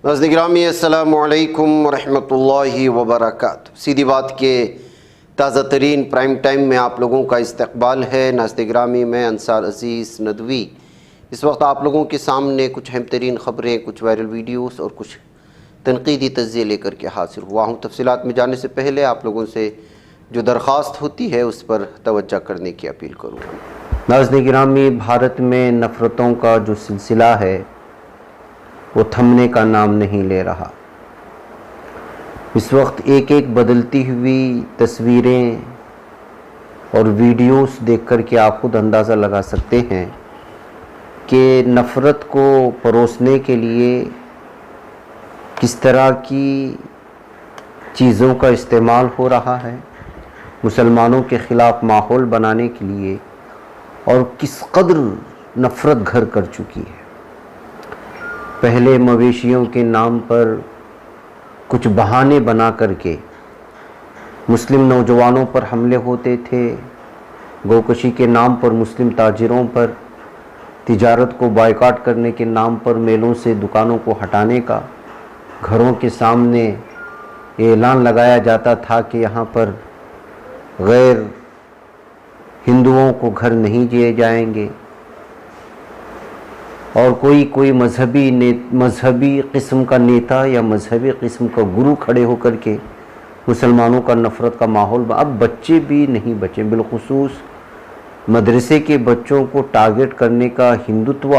नाज़रीन गिरामी अस्सलामु अलैकुम रहमतुल्लाहि व बरकातुहू। सीधी बात के ताज़ा तरीन प्राइम टाइम में आप लोगों का इस्तकबाल है। नाज़रीन गिरामी, मैं अंसार अज़ीज़ नदवी इस वक्त आप लोगों के सामने कुछ अहम तरीन ख़बरें, कुछ वायरल वीडियोस और कुछ तनकीदी तज़्ज़िये लेकर के हासिल हुआ हूँ। तफसीलात में जाने से पहले आप लोगों से जो दरख्वास्त होती है उस पर तवज्जो करने की अपील करूँगा। नाज़रीन गिरामी, भारत में नफ़रतों का जो सिलसिला है वो थमने का नाम नहीं ले रहा। इस वक्त एक एक बदलती हुई तस्वीरें और वीडियोस देखकर के आप खुद अंदाज़ा लगा सकते हैं कि नफ़रत को परोसने के लिए किस तरह की चीज़ों का इस्तेमाल हो रहा है, मुसलमानों के ख़िलाफ़ माहौल बनाने के लिए, और किस कदर नफ़रत घर कर चुकी है। पहले मवेशियों के नाम पर कुछ बहाने बना करके मुस्लिम नौजवानों पर हमले होते थे। गोकशी के नाम पर मुस्लिम ताजिरों पर, तिजारत को बायकॉट करने के नाम पर मेलों से दुकानों को हटाने का, घरों के सामने ऐलान लगाया जाता था कि यहाँ पर गैर हिंदुओं को घर नहीं दिए जाएंगे, और कोई मजहबी किस्म का नेता या मजहबी किस्म का गुरु खड़े होकर के मुसलमानों का नफ़रत का माहौल। अब बच्चे भी नहीं बचे, बिलखुसूस मदरसे के बच्चों को टारगेट करने का हिंदुत्व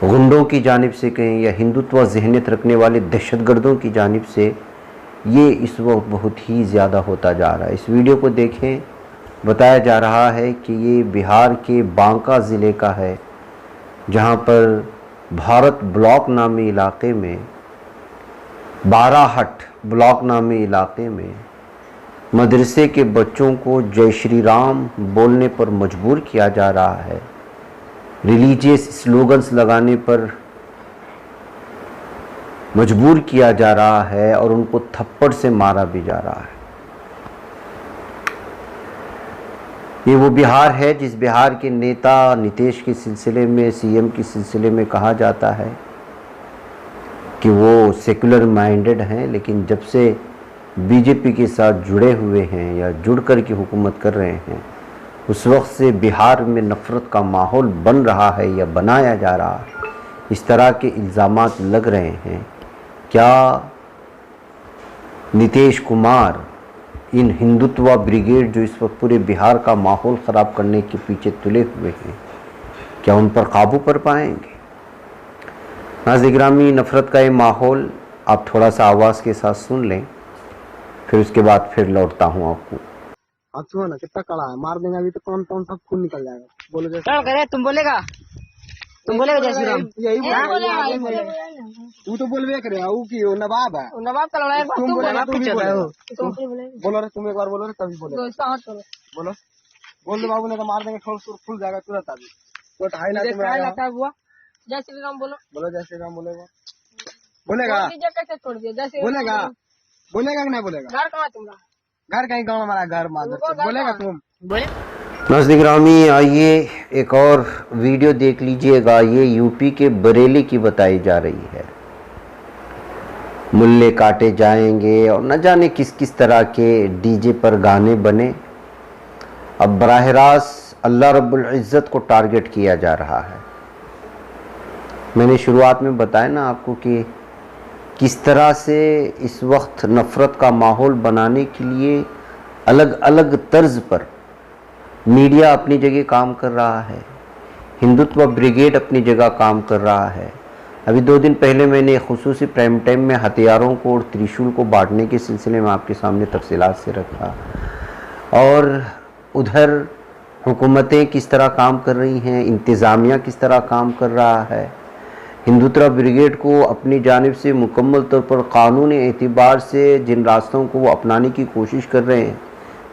गुंडों की जानिब से कहें या हिंदुत्व ज़हनियत रखने वाले दहशतगर्दों की जानिब से, ये इस वक्त बहुत ही ज़्यादा होता जा रहा है। इस वीडियो को देखें, बताया जा रहा है कि ये बिहार के बांका ज़िले का है, जहाँ पर भारत ब्लॉक नामी इलाके में, बाराहट ब्लॉक नामी इलाके में मदरसे के बच्चों को जय श्री राम बोलने पर मजबूर किया जा रहा है, रिलीजियस स्लोगन्स लगाने पर मजबूर किया जा रहा है और उनको थप्पड़ से मारा भी जा रहा है। ये वो बिहार है जिस बिहार के नेता नीतीश के सिलसिले में, सीएम के सिलसिले में कहा जाता है कि वो सेकुलर माइंडेड हैं, लेकिन जब से बीजेपी के साथ जुड़े हुए हैं या जुड़ कर के हुकूमत कर रहे हैं, उस वक्त से बिहार में नफ़रत का माहौल बन रहा है या बनाया जा रहा है। इस तरह के इल्ज़ामात लग रहे हैं। क्या नीतीश कुमार इन हिंदुत्व ब्रिगेड जो इस वक्त पूरे बिहार का माहौल ख़राब करने के पीछे तुले हुए हैं, क्या उन पर काबू कर पाएंगे? नाज़रीन गिरामी, नफ़रत का ये माहौल आप थोड़ा सा आवाज़ के साथ सुन लें, फिर उसके बाद फिर लौटता हूँ आपको। अच्छा ना, कितना कड़ा है, मार देंगे अभी तो कौन कौन सब खून निकल जाएगा। बोलो जैसे क्या करे, तुम बोलेगा जय श्री राम। यही बोलेगा। तू तो बोलबे करे, वो की वो नवाब है, नवाब का लड़ाई तुम बोलेगा, तुम भी बोलो। बोलो रे, तुम एक बार बोलो रे, तभी बोलो। बोलो, बोल दो बाबू, नहीं तो मार देंगे, खुल जाएगा तुरंत। अभी तो ढाई लाख में हुआ। जय श्री राम बोलो। बोलो जय श्री राम बोलेगा, बोलेगा, कैसे छोड़ दिया? जय श्री बोलेगा, बोलेगा कि नहीं बोलेगा? घर कहाँ तुम्हारा? घर कहीं गाँव हमारा घर माधर, बोलेगा तुम? बोले। नाज़रीन गिरामी, आइए एक और वीडियो देख लीजिएगा। ये यूपी के बरेली की बताई जा रही है। मुल्ले काटे जाएंगे और न जाने किस किस तरह के डीजे पर गाने बने। अब बराह रास्त अल्लाह रब्बुल इज़्ज़त को टारगेट किया जा रहा है। मैंने शुरुआत में बताया ना आपको कि किस तरह से इस वक्त नफ़रत का माहौल बनाने के लिए अलग अलग तर्ज पर मीडिया अपनी जगह काम कर रहा है, हिंदुत्व ब्रिगेड अपनी जगह काम कर रहा है। अभी 2 दिन पहले मैंने खुसूसी प्राइम टाइम में हथियारों को और त्रिशूल को बांटने के सिलसिले में आपके सामने तफसीलात से रखा, और उधर हुकूमतें किस तरह काम कर रही हैं, इंतज़ामिया किस तरह काम कर रहा है। हिंदुत्व ब्रिगेड को अपनी जानिब से मुकम्मल तौर पर कानूनी एतबार से जिन रास्तों को वो अपनाने की कोशिश कर रहे हैं,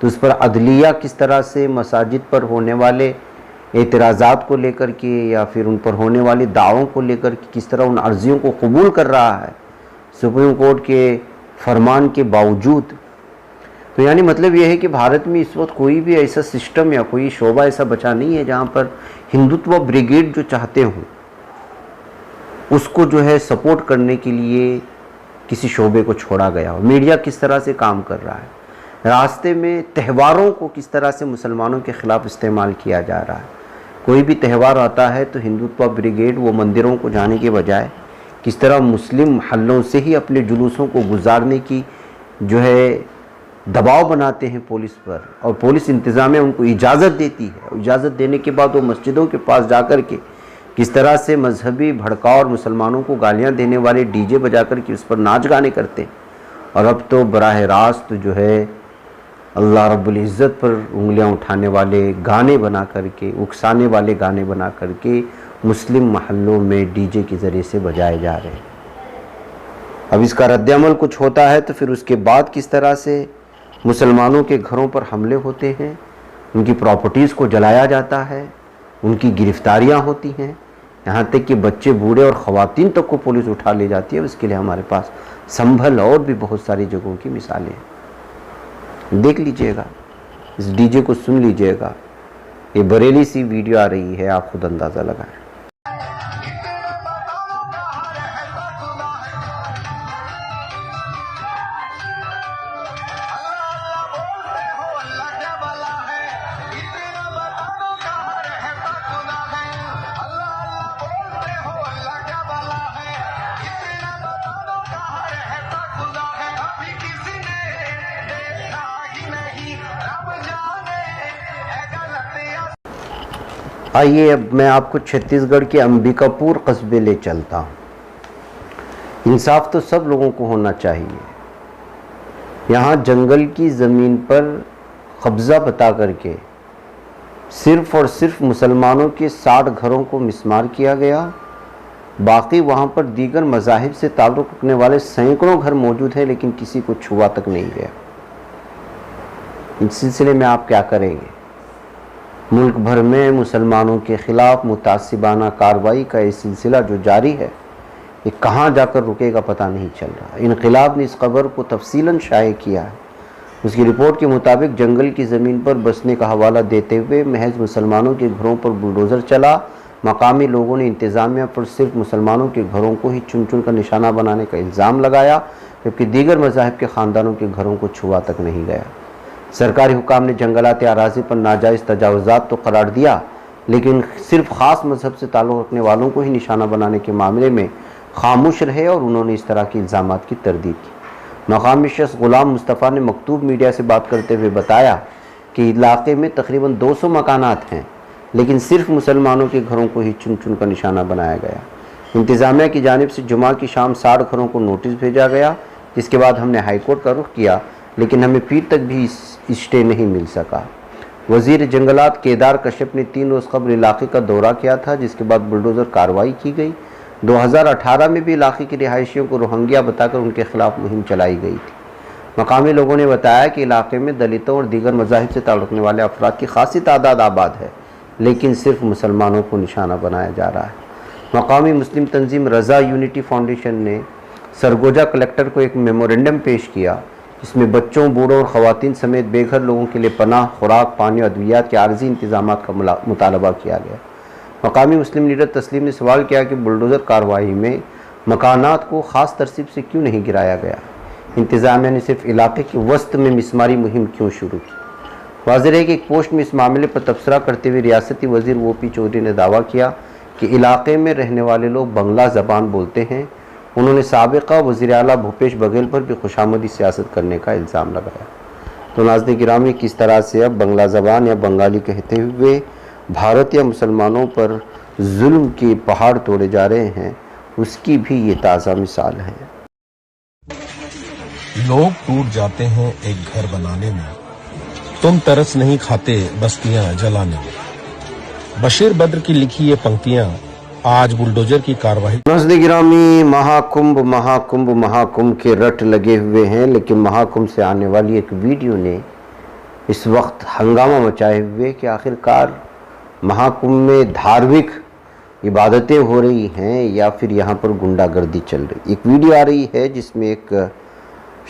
तो उस पर अदलिया किस तरह से मसाजिद पर होने वाले एतराज़ात को लेकर के या फिर उन पर होने वाली दावों को लेकर के किस तरह उन अर्ज़ियों को कबूल कर रहा है सुप्रीम कोर्ट के फरमान के बावजूद। तो यानी मतलब यह है कि भारत में इस वक्त कोई भी ऐसा सिस्टम या कोई शोबा ऐसा बचा नहीं है जहाँ पर हिंदुत्व ब्रिगेड जो चाहते हों उसको जो है सपोर्ट करने के लिए किसी शोबे को छोड़ा गया हो। मीडिया किस तरह से काम कर रहा है, रास्ते में त्यौहारों को किस तरह से मुसलमानों के ख़िलाफ़ इस्तेमाल किया जा रहा है। कोई भी त्यौहार आता है तो हिंदुत्व ब्रिगेड वो मंदिरों को जाने के बजाय किस तरह मुस्लिम महल्लों से ही अपने जुलूसों को गुजारने की जो है दबाव बनाते हैं पुलिस पर, और पुलिस इंतज़ामिया उनको इजाज़त देती है। इजाज़त देने के बाद वो मस्जिदों के पास जाकर के किस तरह से मजहबी भड़काव और मुसलमानों को गालियां देने वाले डीजे बजा कर के उस पर नाच गाने करते हैं। और अब तो बराह रास्त जो है अल्लाह रब्बुल इज़्ज़त पर उंगलियां उठाने वाले गाने बना करके, उकसाने वाले गाने बना करके मुस्लिम महल्लों में डीजे के ज़रिए से बजाए जा रहे हैं। अब इसका रद्दअमल कुछ होता है तो फिर उसके बाद किस तरह से मुसलमानों के घरों पर हमले होते हैं, उनकी प्रॉपर्टीज़ को जलाया जाता है, उनकी गिरफ्तारियां होती हैं, यहाँ तक कि बच्चे, बूढ़े और ख़वातीन तक को पुलिस उठा ले जाती है। उसके लिए हमारे पास संभल और भी बहुत सारी जगहों की मिसालें हैं। देख लीजिएगा, इस डीजे को सुन लीजिएगा। ये बरेली सी वीडियो आ रही है, आप खुद अंदाज़ा लगाएं। आइए अब मैं आपको छत्तीसगढ़ के अंबिकापुर कस्बे ले चलता हूँ। इंसाफ तो सब लोगों को होना चाहिए। यहाँ जंगल की ज़मीन पर कब्ज़ा बता करके सिर्फ़ और सिर्फ मुसलमानों के 60 घरों को मिस्मार किया गया। बाकी वहाँ पर दीगर मज़ाहिब से ताल्लुक़ रखने वाले सैकड़ों घर मौजूद हैं, लेकिन किसी को छुआ तक नहीं गया। इस सिलसिले में आप क्या करेंगे? मुल्क भर में मुसलमानों के ख़िलाफ़ मुतासिबाना कार्रवाई का ये सिलसिला जो जारी है, ये कहाँ जाकर रुकेगा पता नहीं चल रहा। इनक़िलाब ने इस खबर को तफसीलन शाये किया है। उसकी रिपोर्ट के मुताबिक जंगल की ज़मीन पर बसने का हवाला देते हुए महज मुसलमानों के घरों पर बुलडोज़र चला। मकामी लोगों ने इंतज़ामिया पर सिर्फ मुसलमानों के घरों को ही चुन चुन कर निशाना बनाने का इल्ज़ाम लगाया, जबकि दीगर मज़ाहिब के ख़ानदानों के घरों को छुआ तक नहीं गया। सरकारी हुकाम ने जंगलात अराज़ी पर नाजायज़ तजावुज़ात तो करार दिया, लेकिन सिर्फ ख़ास मज़हब से ताल्लुक़ रखने वालों को ही निशाना बनाने के मामले में खामोश रहे और उन्होंने इस तरह के इल्ज़ामात की तरदीद की। मकामी शख्स ग़ुलाम मुस्तफ़ा ने मकतूब मीडिया से बात करते हुए बताया कि इलाक़े में तकरीबन 200 मकानात हैं, लेकिन सिर्फ मुसलमानों के घरों को ही चुन चुन कर निशाना बनाया गया। इंतज़ामिया की जानिब से जुमा की शाम 60 घरों को नोटिस भेजा गया, जिसके बाद हमने हाईकोर्ट का रुख किया, लेकिन हमें फिर तक भी स्टे नहीं मिल सका। वज़ीर जंगलात केदार कश्यप ने 3 रोज़ कबल इलाक़े का दौरा किया था, जिसके बाद बुलडोज़र कार्रवाई की गई। 2018 में भी इलाक़े के रिहायशियों को रोहिंग्या बताकर उनके ख़िलाफ़ मुहिम चलाई गई थी। मकामी लोगों ने बताया कि इलाक़े में दलितों और दीगर मज़ाहिब से ताल्लुक़ रखने वाले अफराद की खासी तादाद आबाद है, लेकिन सिर्फ मुसलमानों को निशाना बनाया जा रहा है। मकामी मुस्लिम तंजीम रज़ा यूनिटी फाउंडेशन ने सरगोजा कलेक्टर को एक मेमोरेंडम पेश किया, इसमें बच्चों, बूढ़ों और ख़वातीन समेत बेघर लोगों के लिए पनाह, खुराक, पानी और अद्वियात के आर्जी इंतजाम का मुतालबा किया गया। मकामी मुस्लिम लीडर तस्लीम ने सवाल किया कि बुलडोज़र कार्रवाई में मकानात को ख़ास तरतीब से क्यों नहीं गिराया गया। इंतज़ामिया ने सिर्फ इलाके के वस्त में मिसमारी मुहिम क्यों शुरू की। वाज़ेह है कि एक पोस्ट में इस मामले पर तबसरा करते हुए रियासती वज़ीर O.P. चौधरी ने दावा किया कि इलाके में रहने वाले लोग बंगला ज़बान बोलते हैं। उन्होंने साबिक़ा वज़ीर आला भूपेश बघेल पर भी खुशामदी सियासत करने का इल्ज़ाम लगाया। तो नाज़रीन गिरामी, किस तरह से अब बंगला ज़बान या बंगाली कहते हुए भारत या मुसलमानों पर जुल्म के पहाड़ तोड़े जा रहे हैं, उसकी भी ये ताज़ा मिसाल है। लोग टूट जाते हैं एक घर बनाने में, तुम तरस नहीं खाते बस्तियां जलाने में। बशीर बद्र की लिखी ये पंक्तियां आज बुलडोजर की कार्रवाई। नाज़रीन गिरामी, महाकुंभ महाकुंभ महाकुंभ के रट लगे हुए हैं, लेकिन महाकुंभ से आने वाली एक वीडियो ने इस वक्त हंगामा मचाए हुए कि आखिरकार महाकुंभ में धार्मिक इबादतें हो रही हैं या फिर यहाँ पर गुंडागर्दी चल रही। एक वीडियो आ रही है जिसमें एक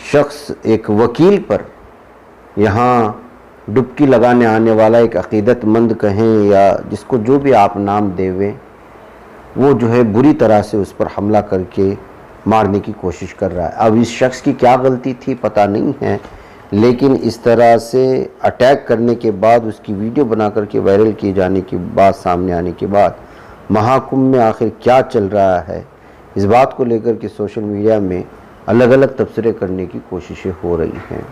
शख्स, एक वकील पर यहाँ डुबकी लगाने आने वाला एक अकीदतमंद कहें या जिसको जो भी आप नाम देवें, वो जो है बुरी तरह से उस पर हमला करके मारने की कोशिश कर रहा है। अब इस शख्स की क्या गलती थी पता नहीं है, लेकिन इस तरह से अटैक करने के बाद उसकी वीडियो बना करके वायरल किए जाने की बात सामने आने के बाद महाकुंभ में आखिर क्या चल रहा है, इस बात को लेकर के सोशल मीडिया में अलग अलग तबसरे करने की कोशिशें हो रही हैं।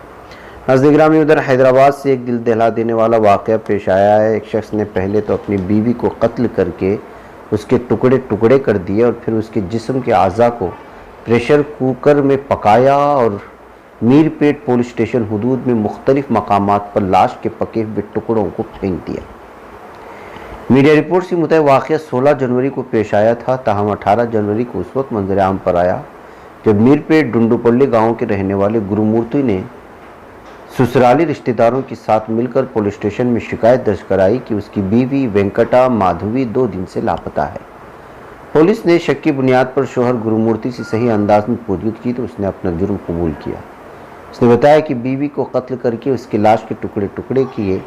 नाज़रीन गिरामी, उधर हैदराबाद से एक दिल दहला देने वाला वाक़या पेश आया है। एक शख्स ने पहले तो अपनी बीवी को कत्ल करके उसके टुकड़े टुकड़े कर दिए और फिर उसके जिस्म के अज़ा को प्रेशर कुकर में पकाया और मीरपेट पुलिस स्टेशन हुदूद में मुख्तलिफ मकामात पर लाश के पके हुए टुकड़ों को फेंक दिया। मीडिया रिपोर्ट्स के मुताबिक वाक़या 16 जनवरी को पेश आया था, ताहम 18 जनवरी को उस वक्त मंजर आम पर आया जब मीरपेट डुंडूपल्ली गांव के रहने वाले गुरुमूर्ति ने ससुराली रिश्तेदारों के साथ मिलकर पुलिस स्टेशन में शिकायत दर्ज कराई कि उसकी बीवी वेंकटा माधवी 2 दिन से लापता है। पुलिस ने शक की बुनियाद पर शोहर गुरुमूर्ति से सही अंदाज में पूछताछ की तो उसने अपना जुर्म कबूल किया। उसने बताया कि बीवी को कत्ल करके उसकी लाश के टुकड़े टुकड़े किए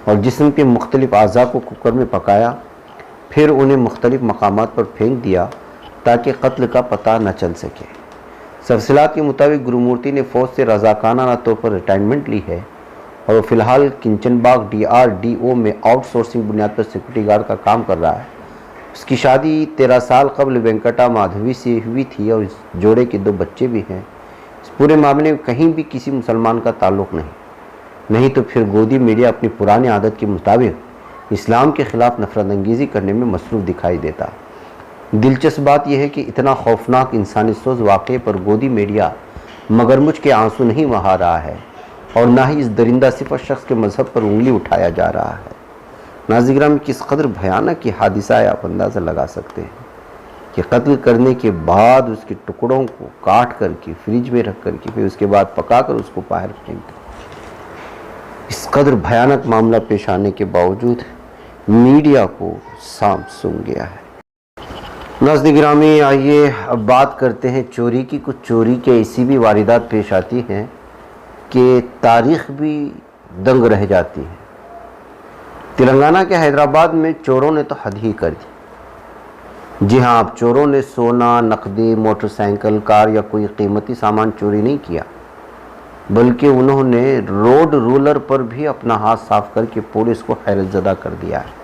और जिस्म के मुख्तलिफ अज़ा को कुकर में पकाया, फिर उन्हें मुख्तलिफ मकामात पर फेंक दिया ताकि कत्ल का पता न चल सके। तफसीलात के मुताबिक गुरुमूर्ति ने फ़ौज से रज़ाकाना तौर पर रिटायरमेंट ली है और वो फ़िलहाल किंचनबाग DRDO में आउटसोर्सिंग बुनियाद पर सिक्योरिटी गार्ड का काम कर रहा है। उसकी शादी 13 साल कबल वेंकटा माधवी से हुई थी और इस जोड़े के 2 बच्चे भी हैं। इस पूरे मामले में कहीं भी किसी मुसलमान का ताल्लुक़ नहीं तो फिर गोदी मीडिया अपनी पुरानी आदत के मुताबिक इस्लाम के ख़िलाफ़ नफरत अंगेज़ी करने में मसरूफ़ दिखाई देता। दिलचस्प बात यह है कि इतना खौफनाक इंसानी सोच वाक़े पर गोदी मीडिया मगरमच्छ के आंसू नहीं बहा रहा है और ना ही इस दरिंदा सिफत शख्स के मज़हब पर उंगली उठाया जा रहा है। नाज़रीन में किस कदर भयानक ये हादिसा है, आप अंदाज़ा लगा सकते हैं कि कत्ल करने के बाद उसके टुकड़ों को काट करके फ्रिज में रख करके फिर उसके बाद पका कर उसको बाहर फेंक दें। इस कदर भयानक मामला पेश आने के बावजूद मीडिया को सांप सूंघ गया है। नाज़रीन गिरामी, आइए अब बात करते हैं चोरी की। कुछ चोरी के ऐसी भी वारदात पेश आती हैं कि तारीख़ भी दंग रह जाती है। तेलंगाना के हैदराबाद में चोरों ने तो हद ही कर दी। जी हाँ, अब चोरों ने सोना, नकदी, मोटरसाइकिल, कार या कोई कीमती सामान चोरी नहीं किया, बल्कि उन्होंने रोड रूलर पर भी अपना हाथ साफ करके पुलिस को हैरतज़दा कर दिया है।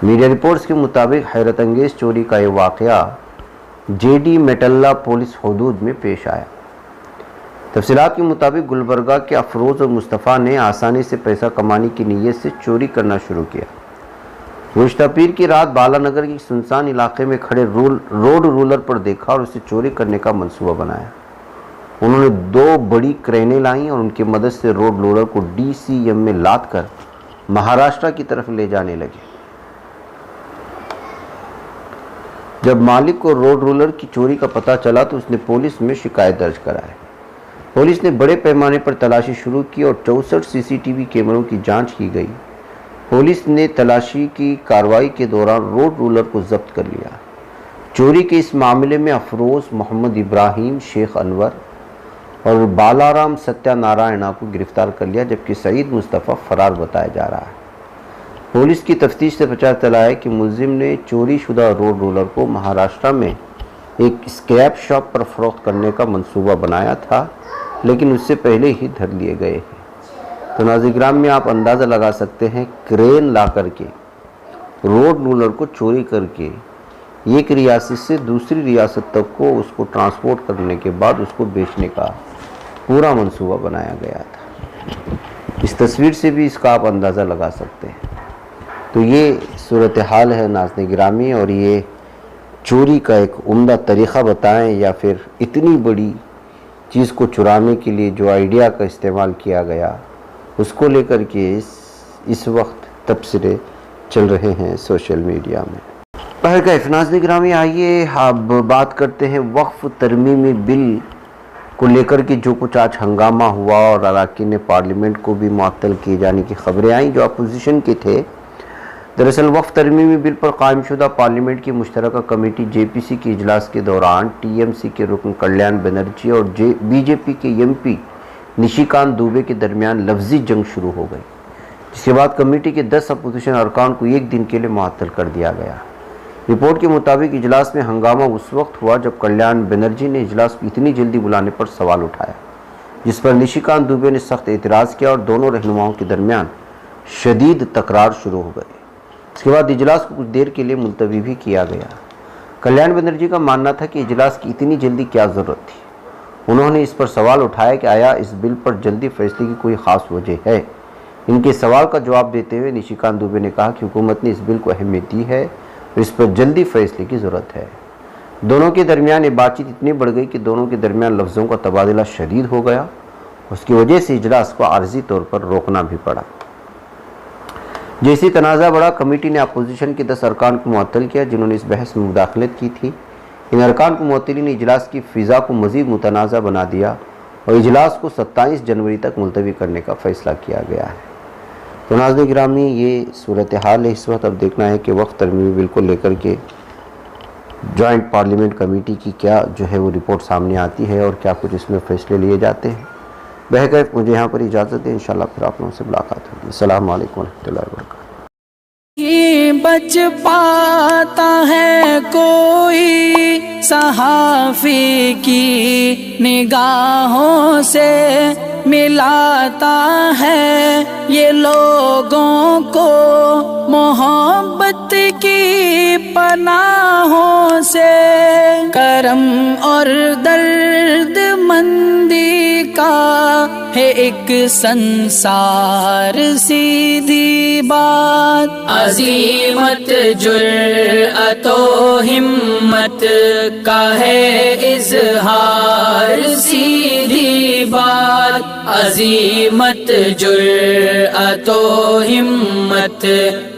मीडिया रिपोर्ट्स के मुताबिक हैरत अंगेज़ चोरी का ये वाक़या JD मेटल्ला पुलिस हुदूद में पेश आया। तफसीलात के मुताबिक गुलबर्गा के अफरोज़ और मुस्तफ़ा ने आसानी से पैसा कमाने की नीयत से चोरी करना शुरू किया। गुज़श्ता पीर की रात बालानगर के सुनसान इलाके में खड़े रोड रूलर पर देखा और उसे चोरी करने का मंसूबा बनाया। उन्होंने 2 बड़ी क्रेनें लाईं और उनकी मदद से रोड रूलर को DCM में लाद कर महाराष्ट्र की तरफ ले जाने लगे। जब मालिक को रोड रूलर की चोरी का पता चला तो उसने पुलिस में शिकायत दर्ज कराई। पुलिस ने बड़े पैमाने पर तलाशी शुरू की और 64 CCTV कैमरों की जांच की गई। पुलिस ने तलाशी की कार्रवाई के दौरान रोड रूलर को जब्त कर लिया। चोरी के इस मामले में अफरोज़, मोहम्मद इब्राहिम, शेख अनवर और बालाराम सत्यानारायणा को गिरफ्तार कर लिया, जबकि सईद मुस्तफ़ा फरार बताया जा रहा है। पुलिस की तफ्तीश से पता चला है कि मुलजिम ने चोरी शुदा रोड रोलर को महाराष्ट्र में एक स्क्रैप शॉप पर फरोख्त करने का मंसूबा बनाया था, लेकिन उससे पहले ही धर लिए गए हैं। तो नाज़रीन में आप अंदाज़ा लगा सकते हैं, क्रेन ला करके रोड रोलर को चोरी करके एक रियासत से दूसरी रियासत तक को उसको ट्रांसपोर्ट करने के बाद उसको बेचने का पूरा मंसूबा बनाया गया था। इस तस्वीर से भी इसका आप अंदाज़ा लगा सकते हैं। तो ये सूरत हाल है नाज़रीन गिरामी, और ये चोरी का एक उम्दा तरीक़ा बताएं या फिर इतनी बड़ी चीज़ को चुराने के लिए जो आइडिया का इस्तेमाल किया गया उसको लेकर के इस वक्त तबसरे चल रहे हैं सोशल मीडिया में। पहल का नाज़रीन गिरामी, आइए अब बात करते हैं वक्फ तरमीमी बिल को लेकर के जो कुछ आज हंगामा हुआ और अरकान पार्लियामेंट को भी मुअत्तल किए जाने की खबरें आई जो अपोजिशन के थे। दरअसल वक्फ तरमीमी बिल पर कायमशुदा पार्लियामेंट की मुश्तरका कमेटी JPC के इजलास के दौरान TMC के रुकन कल्याण बनर्जी और BJP के MP निशिकांत दुबे के दरमियान लफ्जी जंग शुरू हो गई, जिसके बाद कमेटी के 10 अपोजिशन अरकान को एक दिन के लिए मुअत्तल कर दिया गया। रिपोर्ट के मुताबिक इजलास में हंगामा उस वक्त हुआ जब कल्याण बनर्जी ने इजलास को इतनी जल्दी बुलाने पर सवाल उठाया, जिस पर निशिकांत दुबे ने सख्त एतराज़ किया और दोनों रहनुमाओं के दरमियान शदीद तकरार शुरू हो गए। इसके बाद इजलास को कुछ देर के लिए मुलतवी भी किया गया। कल्याण बनर्जी का मानना था कि इजलास की इतनी जल्दी क्या ज़रूरत थी। उन्होंने इस पर सवाल उठाया कि आया इस बिल पर जल्दी फैसले की कोई ख़ास वजह है। इनके सवाल का जवाब देते हुए निशिकांत दुबे ने कहा कि हुकूमत ने इस बिल को अहमियत दी है और इस पर जल्दी फैसले की ज़रूरत है। दोनों के दरमियान ये बातचीत इतनी बढ़ गई कि दोनों के दरमियान लफ्ज़ों का तबादला शदीद हो गया। उसकी वजह से इजलास को आर्जी तौर पर रोकना भी पड़ा। जैसी तनाज़ा बढ़ा, कमेटी ने अपोजिशन के 10 अरकान को मुअत्तल किया जिन्होंने इस बहस में मुदाखलत की थी। इन अरकान को मुअत्तली ने इजलास की फ़िज़ा को मज़ीद मुतनाज़ा बना दिया और इजलास को 27 जनवरी तक मुलतवी करने का फ़ैसला किया गया है। तो नाज़रीन गिरामी, ये सूरत हाल है इस वक्त। अब देखना है कि वक्त तरमीमी बिल को लेकर के जॉइंट पार्लियामेंट कमेटी की क्या जो है वो रिपोर्ट सामने आती है और क्या कुछ इसमें फ़ैसले लिए जाते हैं। बहरकैफ मुझे यहाँ पर इजाज़त दें, इंशाअल्लाह फिर आप लोगों से मुलाकात होगी। अस्सलामु अलैकुम वरहमतुल्लाहि वबरकातुहू। ही बच पाता है कोई सहाफ़ी की निगाहों से, मिलाता है ये लोगों को मोहब्बत की पनाहों से। करम और दर्द मंदी का है एक संसार, सीधी बात। अज़ीमत जुर्अतो हिम्मत का है इज़हार, सीधी बात। अज़ीमत जुर्अतो हिम्मत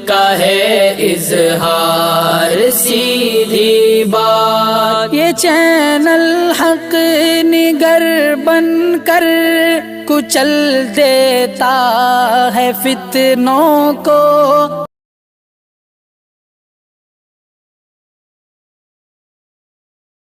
का है इज़हार, सीधी बात। ये चैनल हक निगर बनकर कुचल देता है फितनों को।